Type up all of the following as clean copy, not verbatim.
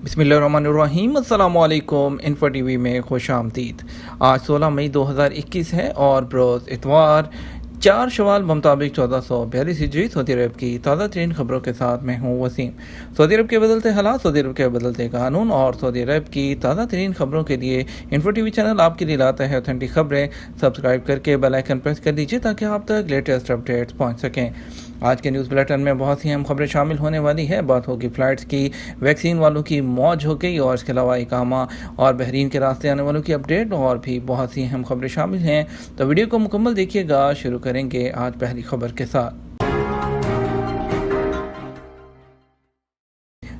बिस्मिल्लाहिर्रहमानिर्रहीम। अस्सलाम वालेकुम। इन्फो टीवी में खुश आमदीद। आज 16 मई 2021 है और बरोज़ इतवार 4 शवाल मुताबिक 1442 हिजरी सऊदी अरब की ताज़ा तरीन खबरों के साथ मैं हूँ वसीम। सऊदी अरब के बदलते हालात, सऊदी अरब के बदलते कानून और सऊदी अरब की ताज़ा तरीन खबरों के लिए इन्फो टीवी चैनल आपके लिए लाता है ऑथेंटिक खबरें। सब्सक्राइब करके बेल आइकन प्रेस कर दीजिए ताकि आप तक लेटेस्ट अपडेट्स पहुँच सकें। आज के न्यूज़ बुलेटिन में बहुत सी अहम खबरें शामिल होने वाली है। बात होगी फ़्लाइट्स की, वैक्सीन वालों की मौज हो गई और इसके अलावा इकामा और बहरीन के रास्ते आने वालों की अपडेट और भी बहुत सी अहम खबरें शामिल हैं। तो वीडियो को मुकम्मल देखिएगा। शुरू करेंगे आज पहली खबर के साथ।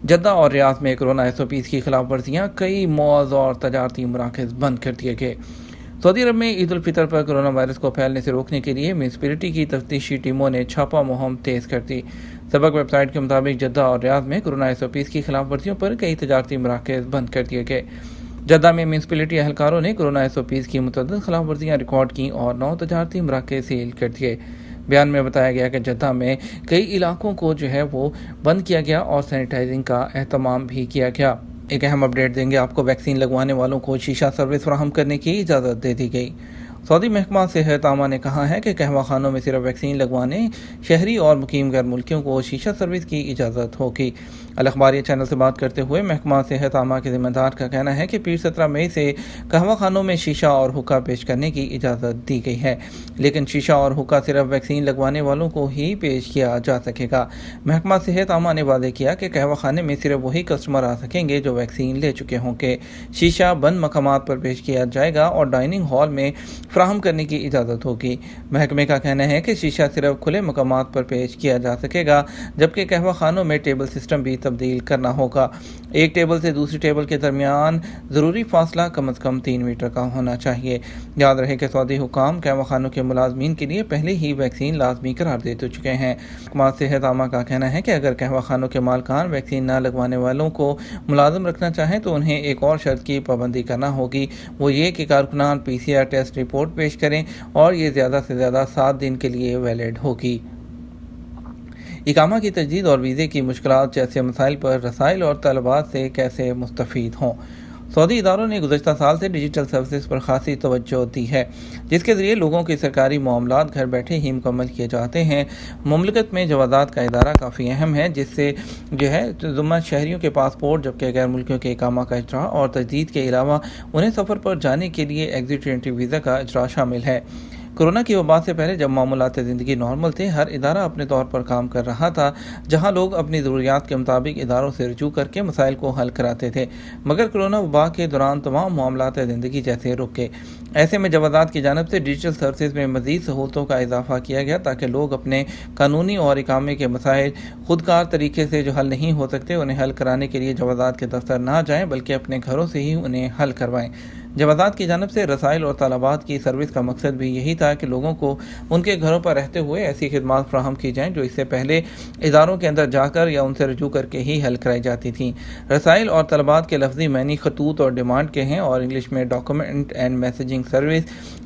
जद्दा और रियाद में कोरोना SOPs की खिलाफ वर्जियाँ, कई मॉल्स और तजारती मराकज़ बंद कर दिए गए। सऊदी अरब में ईद उल फितर पर कोरोना वायरस को फैलने से रोकने के लिए म्यूनिसिपैलिटी की तफ्तीशी टीमों ने छापा मुहिम तेज़ कर दी। सबक वेबसाइट के मुताबिक जद्दा और रियाद में कोरोना SOPs की खिलाफ वर्जियों पर कई तजारती मराकज़ बंद कर दिए गए। जद्दा में म्यूनिसिपैलिटी एहलकारों ने कोरोना SOPs की मुतअद्दिद खिलाफ वर्जियाँ रिकॉर्ड की और 9 तजारती मराकज़ सील कर दिए। बयान में बताया गया कि जद्दा में कई इलाकों को वो बंद किया गया और सैनिटाइजिंग का एहतमाम भी किया गया। एक अहम अपडेट देंगे आपको। वैक्सीन लगवाने वालों को शीशा सर्विस फराहम करने की इजाज़त दे दी गई। सऊदी महकमा सेहत आमा ने कहा है कि कहवा खानों में सिर्फ वैक्सीन लगवाने शहरी और मुकीम गैर मुल्कियों को शीशा सर्विस की इजाज़त होगी। अल अखबारिया चैनल से बात करते हुए महकमा सेहत आमा के ज़िम्मेदार का कहना है कि पीर 17 मई से कहवा खानों में शीशा और हुक्का पेश करने की इजाज़त दी गई है, लेकिन शीशा और हुक्का सिर्फ वैक्सीन लगवाने वालों को ही पेश किया जा सकेगा। महकमा सेहत आमा ने वादे किया कि कहवा खाने में सिर्फ वही कस्टमर आ सकेंगे जो वैक्सीन ले चुके होंगे। शीशा बंद मकामात पर पेश किया जाएगा और डाइनिंग हॉल में फ्राहम करने की इजाज़त होगी। महकमे का कहना है कि शीशा सिर्फ खुले मकामात पर पेश किया जा सकेगा, जबकि कहवा खानों में टेबल सिस्टम भी तब्दील करना होगा। एक टेबल से दूसरी टेबल के दरमियान ज़रूरी फासला कम अज़ कम 3 मीटर का होना चाहिए। याद रहे कि सऊदी हुकाम कहवा खानों के मुलाजमीन के लिए पहले ही वैक्सीन लाजमी करार दे चुके हैं। महकमा सेहत आमा का कहना है कि अगर कहवा खानों के मालकान वैक्सीन न लगवाने वालों को मुलाजम रखना चाहें तो उन्हें एक और शर्त की पाबंदी करना होगी। वो ये कि कारकुनान PCR टेस्ट रिपोर्ट पेश करें और ये ज़्यादा से ज़्यादा 7 दिन के लिए वैलिड होगी। इकामा की तजदीद और वीज़े की मुश्किलात जैसे मसाइल पर रसाइल और तलबात से कैसे मुस्तफ़ीद हों। सऊदी इदारों ने गुज़श्ता साल से डिजिटल सर्विस पर खासी तवज्जो दी है, जिसके ज़रिए लोगों के सरकारी मामलात घर बैठे ही मुकम्मल किए जाते हैं। मुमलिकत में जवादात का इदारा काफ़ी अहम है, जिससे ज़ुम्मा शहरियों के पासपोर्ट, जबकि गैर मुल्कियों के इकामा का इजरा और तजदीद के अलावा उन्हें सफ़र पर जाने के लिए एग्जिट एंट्री वीज़ा का इजरा शामिल है। कोरोना की वबा से पहले जब मामूलात ज़िंदगी नॉर्मल थे, हर इदारा अपने तौर पर काम कर रहा था, जहां लोग अपनी ज़रूरियात के मुताबिक इदारों से रजू करके मसाइल को हल कराते थे। मगर कोरोना वबा के दौरान तमाम मामलात ज़िंदगी जैसे रुक गए। ऐसे में जवादात की जानिब से डिजिटल सर्विस में मज़ीद सहूलतों का इजाफा किया गया ताकि लोग अपने कानूनी और इकामे के मसाइल खुदकार तरीके से जो हल नहीं हो सकते, उन्हें हल कराने के लिए जवादात के दफ्तर ना जाएँ, बल्कि अपने घरों से ही उन्हें हल करवाएँ। जवादात की जानिब से रसाइल और तलबात की सर्विस का मकसद भी यही था कि लोगों को उनके घरों पर रहते हुए ऐसी खिदमात फ्राहम की जाएँ जो इससे पहले इदारों के अंदर जाकर या उनसे रजू करके ही हल कराई जाती थीं। रसाइल और तलबात के लफ्ज़ी मैनी खतूत और डिमांड के हैं और इंग्लिश में डॉक्यूमेंट एंड मैसेजिंग सर्विस।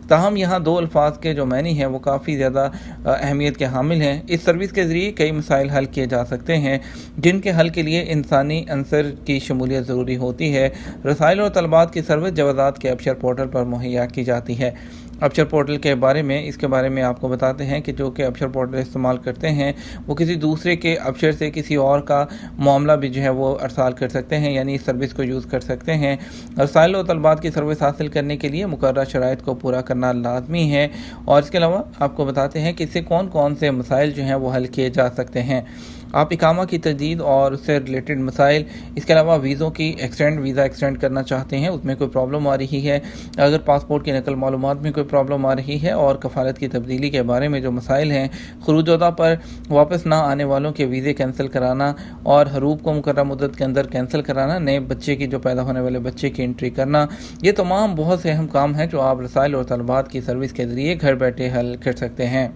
ताहम यहाँ 2 अल्फाज के जो मैनी हैं वो काफ़ी ज़्यादा अहमियत के हामिल हैं। इस सर्विस के ज़रिए कई मसाइल हल किए जा सकते हैं, जिनके हल के लिए इंसानी अंसर की शमूलियत ज़रूरी होती है। रसाइल और तलबात की सर्विस जवादात के अबशर पोर्टल पर मुहैया की जाती है। अबशर पोर्टल के बारे में इसके बारे में आपको बताते हैं कि जो कि अबशर पोर्टल इस्तेमाल करते हैं वो किसी दूसरे के अबशर से किसी और का मामला भी वो अरसाल कर सकते हैं, यानी इस सर्विस को यूज़ कर सकते हैं। रसाइल और तलबात की सर्विस हासिल करने के लिए मुकर्रर शराइत को पूरा करना लाजमी है। और इसके अलावा आपको बताते हैं कि इससे कौन कौन से मसाइल वो हल किए जा सकते हैं। आप इकामा की तजदीद और उससे रिलेटेड मसाइल, इसके अलावा वीज़ों की वीज़ा एक्सटेंड करना चाहते हैं, उसमें कोई प्रॉब्लम आ रही है, अगर पासपोर्ट की नकल मालूमात में कोई प्रॉब्लम आ रही है, और कफ़ालत की तब्दीली के बारे में जो मसाइल हैं, खुरूजोदा पर वापस ना आने वालों के वीज़े कैंसिल कराना और हरूब को मुकर्रर मुद्दत के अंदर कैंसिल कराना, नए बच्चे की जो पैदा होने वाले बच्चे की एंट्री करना, ये तमाम बहुत से अहम काम हैं जो आप रसाइल और तलबात की सर्विस के ज़रिए घर बैठे हल कर सकते हैं।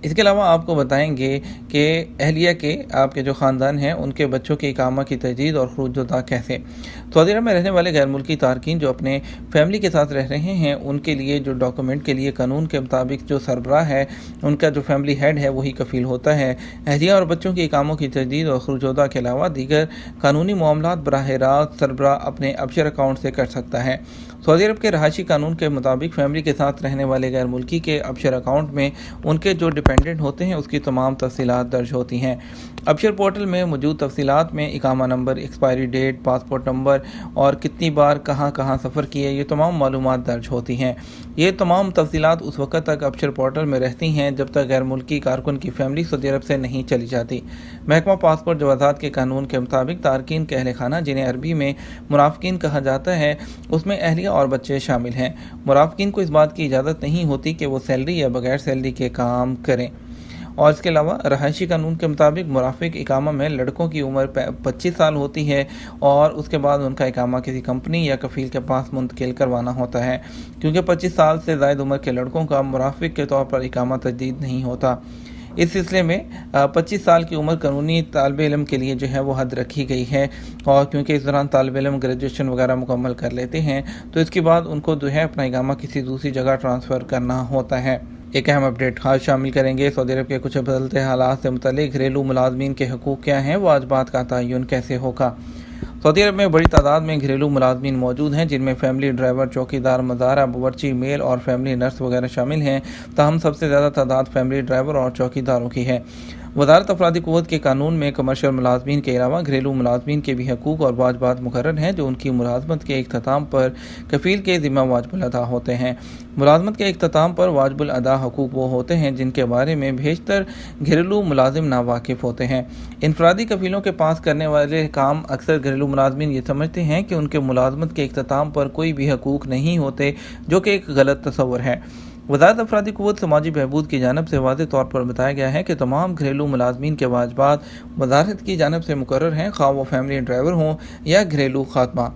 اس کے علاوہ آپ کو بتائیں گے کہ اہلیہ کے آپ کے جو خاندان ہیں ان کے بچوں کے اقامہ کی تجدید اور خروج و کیسے۔ سعودی عرب میں رہنے والے غیر ملکی تارکین جو اپنے فیملی کے ساتھ رہ رہے ہیں ان کے لیے جو ڈاکومنٹ کے لیے قانون کے مطابق جو سربراہ ہے ان کا جو فیملی ہیڈ ہے وہی کفیل ہوتا ہے۔ اہلیہ اور بچوں کے اقاموں کی تجدید اور خروج و کے علاوہ دیگر قانونی معاملات براہ راست سربراہ اپنے ابشر اکاؤنٹ سے کر سکتا ہے۔ سعودی عرب کے رہائشی قانون کے مطابق فیملی کے ساتھ رہنے والے غیر ملکی کے ابشر اکاؤنٹ میں ان کے جو ڈیپینڈنٹ ہوتے ہیں اس کی تمام تفصیلات درج ہوتی ہیں۔ ابشر پورٹل میں موجود تفصیلات میں اقامہ number, expiry date, passport number اور کتنی بار کہاں کہاں سفر کیے، یہ تمام معلومات درج ہوتی ہیں۔ یہ تمام تفصیلات اس وقت تک ابشر پورٹل میں رہتی ہیں جب تک غیر ملکی کارکن کی فیملی سعودی عرب سے نہیں چلی جاتی۔ محکمہ پاسپورٹ جوازات کے قانون کے مطابق تارکین کے اہل خانہ جنہیں عربی میں مرافقین کہا جاتا ہے اس میں اہلیہ اور بچے شامل ہیں۔ مرافقین کو اس بات کی اجازت نہیں ہوتی کہ وہ سیلری یا بغیر سیلری کے کام کریں۔ اور اس کے علاوہ رہائشی قانون کے مطابق مرافق اقامہ میں لڑکوں کی عمر 25 سال ہوتی ہے اور اس کے بعد ان کا اقامہ کسی کمپنی یا کفیل کے پاس منتقل کروانا ہوتا ہے، کیونکہ 25 سال سے زائد عمر کے لڑکوں کا مرافق کے طور پر اقامہ تجدید نہیں ہوتا۔ اس سلسلے میں 25 سال کی عمر قانونی طالب علم کے لیے جو ہے وہ حد رکھی گئی ہے، اور کیونکہ اس دوران طالب علم گریجویشن وغیرہ مکمل کر لیتے ہیں تو اس کے بعد ان کو جو ہے اپنا اقامہ کسی دوسری جگہ ٹرانسفر کرنا ہوتا ہے۔ ایک اہم اپڈیٹ خاص شامل کریں گے۔ سعودی عرب کے کچھ بدلتے حالات سے متعلق گھریلو ملازمین کے حقوق کیا ہیں، واجبات کا تعین کیسے ہوگا۔ سعودی عرب میں بڑی تعداد میں گھریلو ملازمین موجود ہیں جن میں فیملی ڈرائیور، چوکیدار، مزارع، باورچی، میل اور فیملی نرس وغیرہ شامل ہیں، تاہم سب سے زیادہ تعداد فیملی ڈرائیور اور چوکیداروں کی ہے۔ وزارت افرادی قوت کے قانون میں کمرشل ملازمین کے علاوہ گھریلو ملازمین کے بھی حقوق اور واجبات مقرر ہیں جو ان کی ملازمت کے اختتام پر کفیل کے ذمہ واجب الادا ہوتے ہیں۔ ملازمت کے اختتام پر واجب الادا حقوق وہ ہوتے ہیں جن کے بارے میں بیشتر گھریلو ملازم ناواقف ہوتے ہیں۔ انفرادی کفیلوں کے پاس کرنے والے کام اکثر گھریلو ملازمین یہ سمجھتے ہیں کہ ان کے ملازمت کے اختتام پر کوئی بھی حقوق نہیں ہوتے، جو کہ ایک غلط تصور ہے۔ وزارت افرادی قوت سماجی بہبود کی جانب سے واضح طور پر بتایا گیا ہے کہ تمام گھریلو ملازمین کے واجبات وزارت کی جانب سے مقرر ہیں، خواہ وہ فیملی ڈرائیور ہوں یا گھریلو خادمہ۔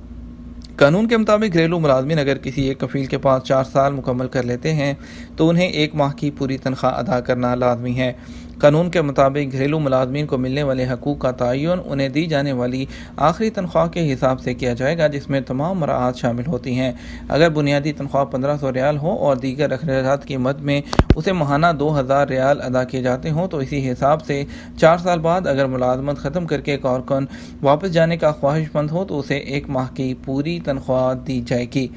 قانون کے مطابق گھریلو ملازمین اگر کسی ایک کفیل کے پاس 4 سال مکمل کر لیتے ہیں تو انہیں 1 ماہ کی پوری تنخواہ ادا کرنا لازمی ہے۔ قانون کے مطابق گھریلو ملازمین کو ملنے والے حقوق کا تعین انہیں دی جانے والی آخری تنخواہ کے حساب سے کیا جائے گا، جس میں تمام مراعات شامل ہوتی ہیں۔ اگر بنیادی تنخواہ 1500 ریال ہو اور دیگر اخراجات کی مد میں اسے ماہانہ 2000 ریال ادا کیے جاتے ہوں تو اسی حساب سے 4 سال بعد اگر ملازمت ختم کر کے کارکن واپس جانے کا خواہش مند ہو تو اسے 1 ماہ کی پوری تنخواہ دی جائے گی۔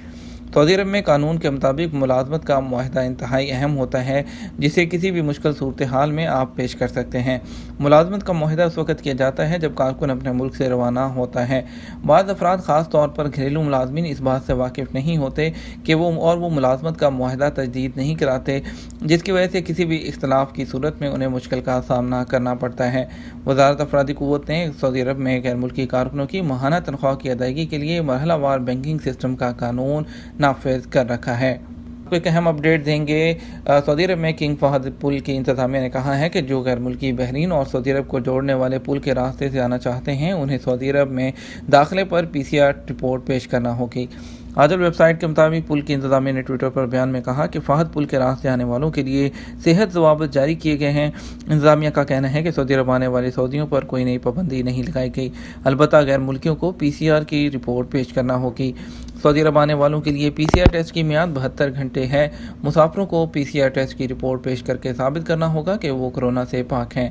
سعودی عرب میں قانون کے مطابق ملازمت کا معاہدہ انتہائی اہم ہوتا ہے جسے کسی بھی مشکل صورتحال میں آپ پیش کر سکتے ہیں۔ ملازمت کا معاہدہ اس وقت کیا جاتا ہے جب کارکن اپنے ملک سے روانہ ہوتا ہے۔ بعض افراد خاص طور پر گھریلو ملازمین اس بات سے واقف نہیں ہوتے کہ وہ ملازمت کا معاہدہ تجدید نہیں کراتے، جس کی وجہ سے کسی بھی اختلاف کی صورت میں انہیں مشکل کا سامنا کرنا پڑتا ہے۔ وزارت افرادی قوت نے سعودی عرب میں غیر ملکی کارکنوں کی ماہانہ تنخواہ کی ادائیگی کے لیے مرحلہ وار بینکنگ سسٹم کا قانون نافذ کر رکھا ہے۔ ایک اہم اپڈیٹ دیں گے۔ سعودی عرب میں کنگ فہد پل کی انتظامیہ نے کہا ہے کہ جو غیر ملکی بحرین اور سعودی عرب کو جوڑنے والے پل کے راستے سے آنا چاہتے ہیں انہیں سعودی عرب میں داخلے پر PCR رپورٹ پیش کرنا ہوگی۔ عادل ویب سائٹ کے مطابق پل کی انتظامیہ نے ٹویٹر پر بیان میں کہا کہ فہد پل کے راستے آنے والوں کے لیے صحت ضوابط جاری کیے گئے ہیں۔ انتظامیہ کا کہنا ہے کہ سعودی عرب آنے والے سعودیوں پر کوئی نئی پابندی نہیں لگائی گئی، البتہ غیر ملکیوں کو PCR کی رپورٹ پیش کرنا ہوگی۔ سعودی عرب آنے والوں کے لیے PCR ٹیسٹ کی میعاد 72 گھنٹے ہے۔ مسافروں کو PCR ٹیسٹ کی رپورٹ پیش کر کے ثابت کرنا ہوگا کہ وہ کورونا سے پاک ہیں۔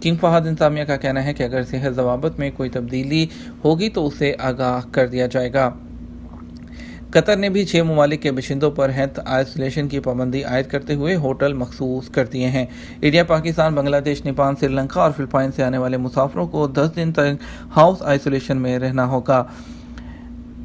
کنگ فہد انتظامیہ کا کہنا ہے کہ اگر صحت ضوابط میں کوئی تبدیلی ہوگی تو اسے آگاہ کر دیا جائے گا۔ قطر نے بھی 6 ممالک کے باشندوں پر ہیلتھ آئسولیشن کی پابندی عائد کرتے ہوئے ہوٹل مخصوص کر دیے ہیں۔ انڈیا، پاکستان، بنگلہ دیش، نیپال، سری لنکا اور فلپائن سے آنے والے مسافروں کو 10 دن تک ہاؤس آئسولیشن میں رہنا ہوگا۔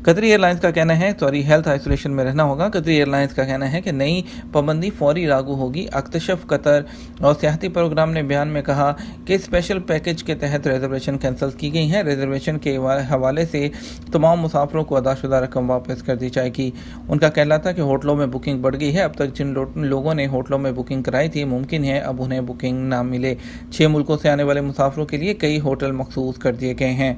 قطری ایئر لائنز کا کہنا ہے ہیلتھ آئسولیشن میں رہنا ہوگا۔ قطری ایئر لائنز کا کہنا ہے کہ نئی پابندی فوری لاگو ہوگی۔ اکتشف قطر اور سیاحتی پروگرام نے بیان میں کہا کہ اسپیشل پیکج کے تحت ریزرویشن کینسل کی گئی ہیں۔ ریزرویشن کے حوالے سے تمام مسافروں کو ادا شدہ رقم واپس کر دی جائے گی۔ ان کا کہنا تھا کہ ہوٹلوں میں بکنگ بڑھ گئی ہے۔ اب تک جن لوگوں نے ہوٹلوں میں بکنگ کرائی تھی ممکن ہے اب انہیں بکنگ نہ ملے۔ 6 ملکوں سے آنے والے مسافروں کے لیے کئی ہوٹل مخصوص کر دیے گئے ہیں۔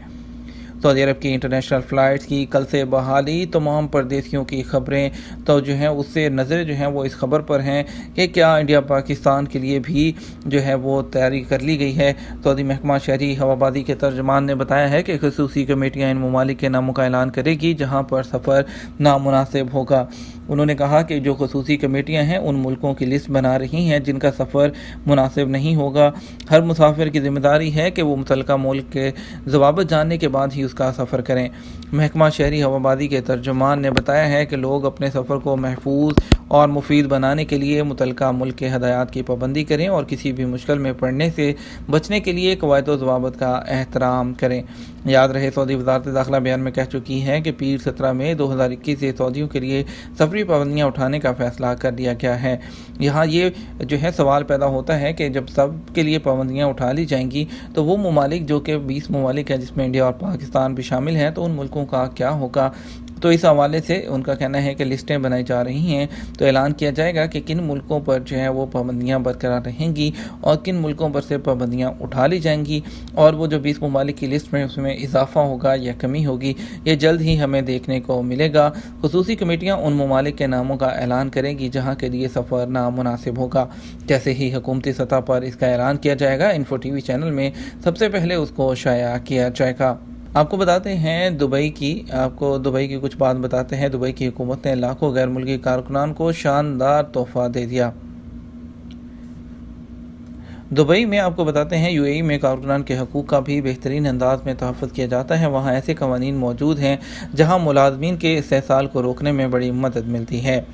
सऊदी अरब की इंटरनेशनल फ़्लाइट्स की कल से बहाली, तमाम परदेशियों की खबरें तो जो हैं उससे नज़रें जो हैं वो इस खबर पर हैं कि क्या इंडिया पाकिस्तान के लिए भी जो है वो तैयारी कर ली गई है। सऊदी महकमा शहरी हवाबाजी के तर्जमान ने बताया है कि ख़ुसूसी कमेटियाँ इन ममालिक के नामों का ऐलान करेगी जहाँ पर सफ़र नामुनासिब होगा। उन्होंने कहा कि जो ख़ुसूसी कमेटियाँ हैं उन मुल्कों की लिस्ट बना रही हैं जिनका सफ़र मुनासिब नहीं होगा। हर मुसाफिर की ज़िम्मेदारी है कि वो मुतल्लिका मुल्क के ज़वाबित जानने के बाद ही उसका सफ़र करें। महकमा शहरी हवाबाजी के तर्जुमान ने बताया है कि लोग अपने सफ़र को महफूज और मुफीद बनाने के लिए मुतल्लिका मुल्क के हदायत की पाबंदी करें और किसी भी मुश्किल में पड़ने से बचने के लिए कवायद व ज़वाबित का एहतराम करें। याद रहे, सऊदी वज़ारत दाखिला बयान में कह चुकी है कि पीर 17 मई 2021 से सऊदियों के लिए सफरी पाबंदियाँ उठाने का फ़ैसला कर दिया गया है। यहाँ ये जो है सवाल पैदा होता है कि जब सब के लिए पाबंदियाँ उठा ली जाएंगी तो वो ममालिक जो कि 20 ममालिक हैं जिसमें इंडिया और पाकिस्तान भी शामिल हैं, तो उन मुल्कों का क्या होगा। तो इस हवाले से उनका कहना है कि लिस्टें बनाई जा रही हैं तो ऐलान किया जाएगा कि किन मुल्कों पर जो है वो पाबंदियाँ बरकरार रहेंगी और किन मुल्कों पर से पाबंदियाँ उठा ली जाएंगी, और वो जो 20 ममालिक की लिस्ट में उसमें इजाफा होगा या कमी होगी ये जल्द ही हमें देखने को मिलेगा। ख़ुसूसी कमेटियाँ उन ममालिक के नामों का ऐलान करेंगी जहाँ के लिए सफ़र नामुनासिब होगा। जैसे ही हुकूमती सतह पर इसका ऐलान किया जाएगा, इन्फो टीवी चैनल में सबसे पहले उसको शाया किया जाएगा। आपको बताते हैं दुबई की कुछ बात बताते हैं। दुबई की हुकूमत ने लाखों गैर मुल्की कारकुनान को शानदार तोहफा दे दिया। दुबई में आपको बताते हैं यूएई में कारकुनान के हकूक़ का भी बेहतरीन अंदाज में तहफ़्फ़ुज़ किया जाता है। वहाँ ऐसे कवानीन मौजूद हैं जहाँ मुलाज़मीन के इस्तेहसाल को रोकने में बड़ी मदद मिलती है।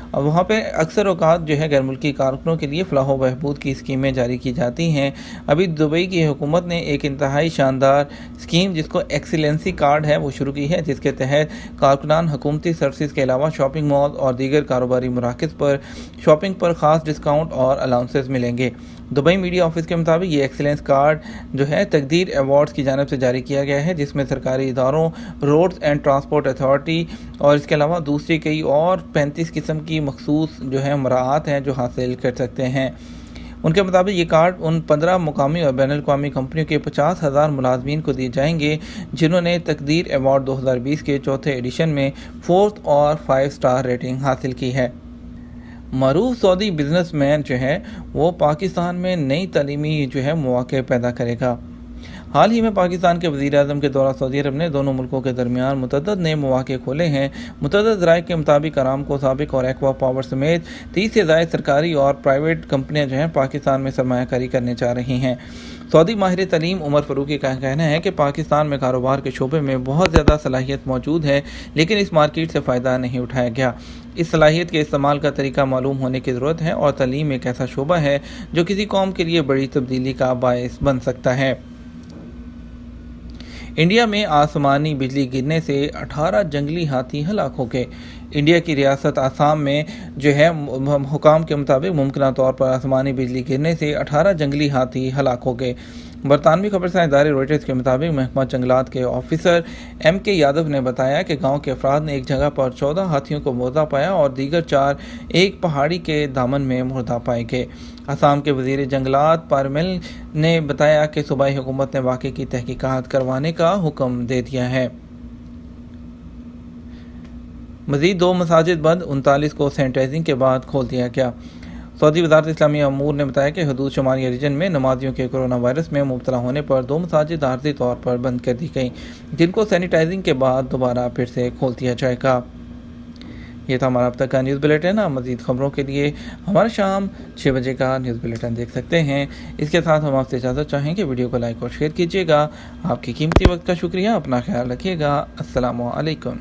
अब वहाँ पे अक्सर औक़ात जो है गैर मुल्की कारकुनों के लिए फ़लाह व बहबूद की स्कीमें जारी की जाती हैं। अभी दुबई की हुकूमत ने एक इंतहाई शानदार स्कीम जिसको एक्सीलेंसी कार्ड है वो शुरू की है, जिसके तहत कारकुनान हुकूमती सर्विस के अलावा शॉपिंग मॉल और दीगर कारोबारी मराकज़ पर शॉपिंग पर ख़ास डिस्काउंट और अलाउंसेस मिलेंगे। दुबई मीडिया ऑफिस के मुताबिक ये एक्सीलेंस कार्ड जो है तकदीर अवार्ड्स की जानिब से जारी किया गया है, जिसमें सरकारी इदारों, रोड्स एंड ट्रांसपोर्ट अथॉरिटी और इसके अलावा दूसरी कई और 35 किस्म की मखसूस जो है मराआत हैं जो हासिल कर सकते हैं। उनके मुताबिक ये कार्ड उन 15 मुकामी और बैनुल अक़वामी कंपनियों के 50,000 मुलाजमीन को दिए जाएंगे जिन्होंने तकदीर अवार्ड 2020 के चौथे एडिशन में 4th और 5 स्टार रेटिंग हासिल की है। मरूफ सऊदी बिजनेसमैन जो है वो पाकिस्तान में नई तालीमी जो है मौक़े पैदा करेगा। हाल ही में पाकिस्तान के वज़ीर-ए-आज़म के दौरा सऊदी अरब ने दोनों मुल्कों के दरमियान मुतअद्दिद नए मौक़े खोले हैं। मुतअद्दिद ज़राए के मुताबिक अरामको, साबिक और एक्वा पावर समेत 30 से ज़ायद सरकारी और प्राइवेट कंपनियां जो हैं पाकिस्तान में सरमायाकारी करने जा रही हैं। सऊदी माहिर तलीम उमर फ़ारूकी का कहना है कि पाकिस्तान में कारोबार के शोबे में बहुत ज़्यादा सलाहियत मौजूद है, लेकिन इस मार्केट से फ़ायदा नहीं उठाया गया। इस सलाहियत के इस्तेमाल का तरीका मालूम होने की ज़रूरत है और तलीम एक ऐसा शोबा है जो किसी कौम के लिए बड़ी तब्दीली का बायस बन सकता है। इंडिया में आसमानी बिजली गिरने से 18 जंगली हाथी हलाक हो गए। इंडिया की रियासत आसाम में जो है हुकाम के मुताबिक मुमकिन तौर पर आसमानी बिजली गिरने से 18 जंगली हाथी हलाक हो गए। बरतानवी खबरसां इदारे रॉयटर्स के मुताबिक महकमा जंगलात के ऑफिसर MK यादव ने बताया कि गांव के अफराद ने एक जगह पर 14 हाथियों को मुर्दा पाया और दीगर 4 एक पहाड़ी के दामन में मुर्दा पाए गए। असम के वज़ीर जंगलात पारमिल ने बताया कि सूबाई हुकूमत ने वाक़े की तहकीकात करवाने का हुक्म दे दिया है। मज़ीद 2 मसाजिद बंद, 39 को सैनिटाइजिंग के बाद खोल दिया गया। सऊदी वज़ारत इस्लामी अमूर ने बताया कि हदूद शुमारी रीजन में नमाजियों के कोरोना वायरस में मुब्तला होने पर 2 मसाजिद आर्ज़ी तौर पर बंद कर दी गई, जिनको सैनिटाइजिंग के बाद दोबारा फिर से खोल दिया जाएगा। ये था हमारा अब तक का न्यूज़ बुलेटिन। आप मज़ीद खबरों के लिए हमारा शाम 6 बजे का न्यूज़ बुलेटिन देख सकते हैं। इसके साथ हम आपसे इजाज़त चाहेंगे, वीडियो को लाइक और शेयर कीजिएगा। आपकी कीमती वक्त का शुक्रिया। अपना ख्याल रखिएगा। अस्सलामु अलैकुम।